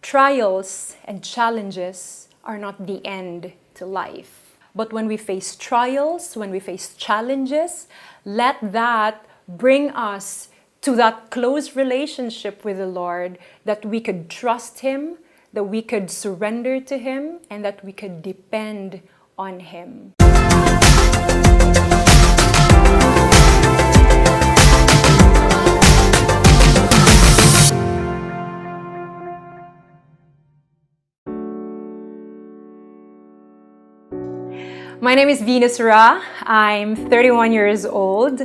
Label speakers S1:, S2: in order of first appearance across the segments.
S1: Trials and challenges are not the end to life. But when we face trials, when we face challenges, let that bring us to that close relationship with the Lord, that we could trust Him, that we could surrender to Him, and that we could depend on Him. My name is Venus Ra. I'm 31 years old.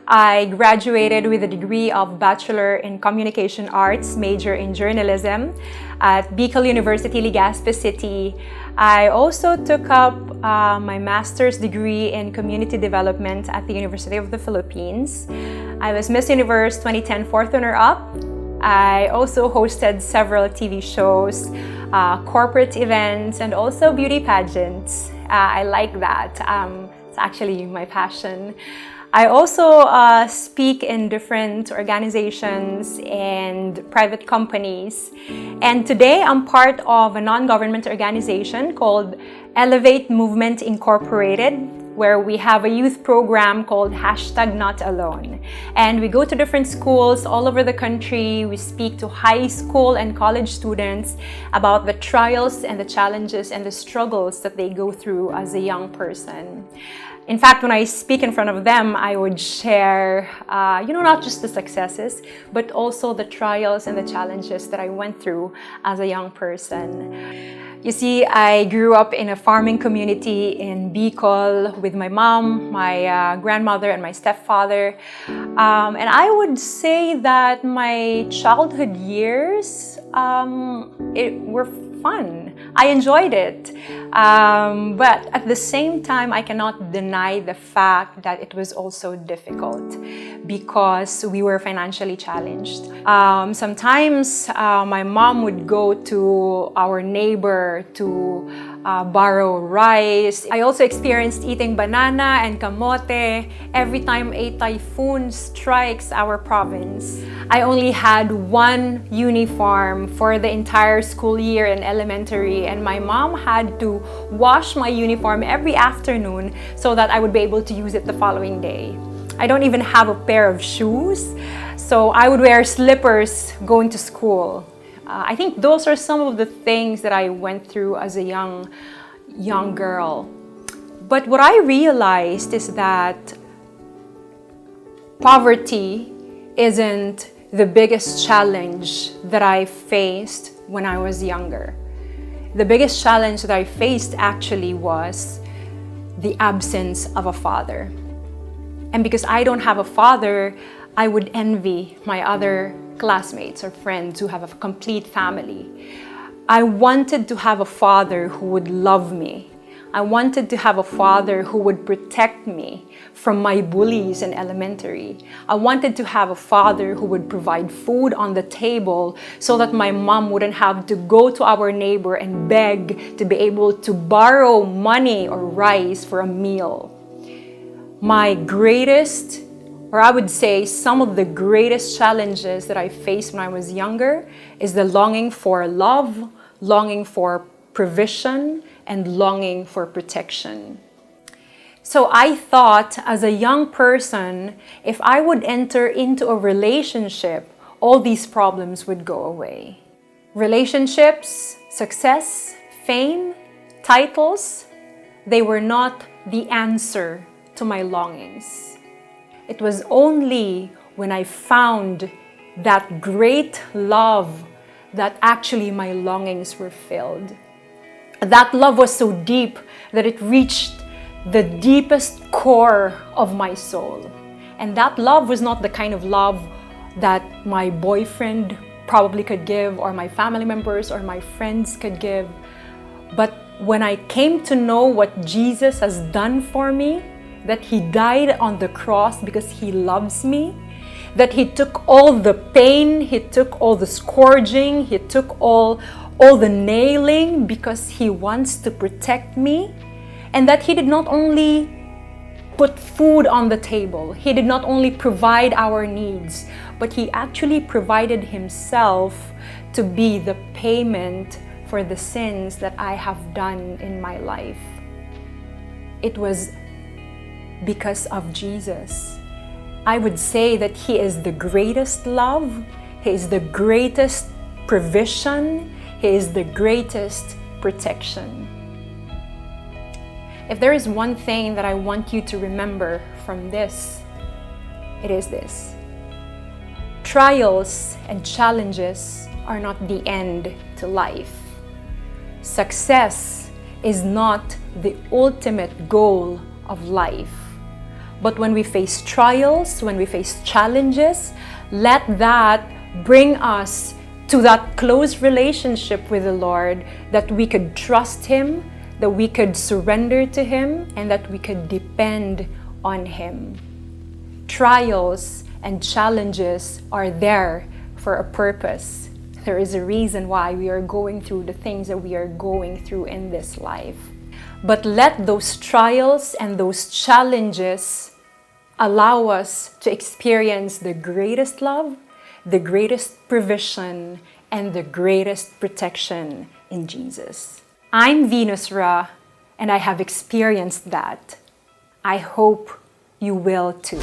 S1: I graduated with a degree of Bachelor in Communication Arts, major in journalism at Bicol University, Legazpi City. I also took up my master's degree in community development at the University of the Philippines. I was Miss Universe 2010 fourth runner-up. I also hosted several TV shows, corporate events, and also beauty pageants. I like that. It's actually my passion. I also speak in different organizations and private companies. And today I'm part of a non-government organization called Elevate Movement Incorporated, where we have a youth program called #NotAlone. And we go to different schools all over the country. We speak to high school and college students about the trials and the challenges and the struggles that they go through as a young person. In fact, when I speak in front of them, I would share, not just the successes, but also the trials and the challenges that I went through as a young person. You see, I grew up in a farming community in Bicol with my mom, my grandmother, and my stepfather. And I would say that my childhood years were fun. I enjoyed it. But at the same time, I cannot deny the fact that it was also difficult because we were financially challenged. Sometimes my mom would go to our neighbor to borrow rice. I also experienced eating banana and kamote every time a typhoon strikes our province. I only had one uniform for the entire school year in elementary, and my mom had to wash my uniform every afternoon so that I would be able to use it the following day. I don't even have a pair of shoes, so I would wear slippers going to school. I think those are some of the things that I went through as a young girl. But what I realized is that poverty isn't the biggest challenge that I faced when I was younger. The biggest challenge that I faced actually was the absence of a father. And because I don't have a father, I would envy my other classmates or friends who have a complete family. I wanted to have a father who would love me. I wanted to have a father who would protect me from my bullies in elementary. I wanted to have a father who would provide food on the table so that my mom wouldn't have to go to our neighbor and beg to be able to borrow money or rice for a meal. My greatest, or I would say some of the greatest challenges that I faced when I was younger is the longing for love, longing for provision, and longing for protection. So I thought as a young person, if I would enter into a relationship, all these problems would go away. Relationships, success, fame, titles, they were not the answer to my longings. It was only when I found that great love that actually my longings were filled. That love was so deep that it reached the deepest core of my soul. And that love was not the kind of love that my boyfriend probably could give, or my family members or my friends could give. But when I came to know what Jesus has done for me, that He died on the cross because He loves me, that He took all the pain, He took all the scourging, He took all the nailing because He wants to protect me, and that He did not only put food on the table, He did not only provide our needs, but He actually provided Himself to be the payment for the sins that I have done in my life. It was because of Jesus. I would say that He is the greatest love, He is the greatest provision, He is the greatest protection. If there is one thing that I want you to remember from this, it is this: trials and challenges are not the end to life. Success is not the ultimate goal of life. But when we face trials, when we face challenges, let that bring us to that close relationship with the Lord, that we could trust Him, that we could surrender to Him, and that we could depend on Him. Trials and challenges are there for a purpose. There is a reason why we are going through the things that we are going through in this life. But let those trials and those challenges allow us to experience the greatest love, the greatest provision, and the greatest protection in Jesus. I'm Venus Ra, and I have experienced that. I hope you will too.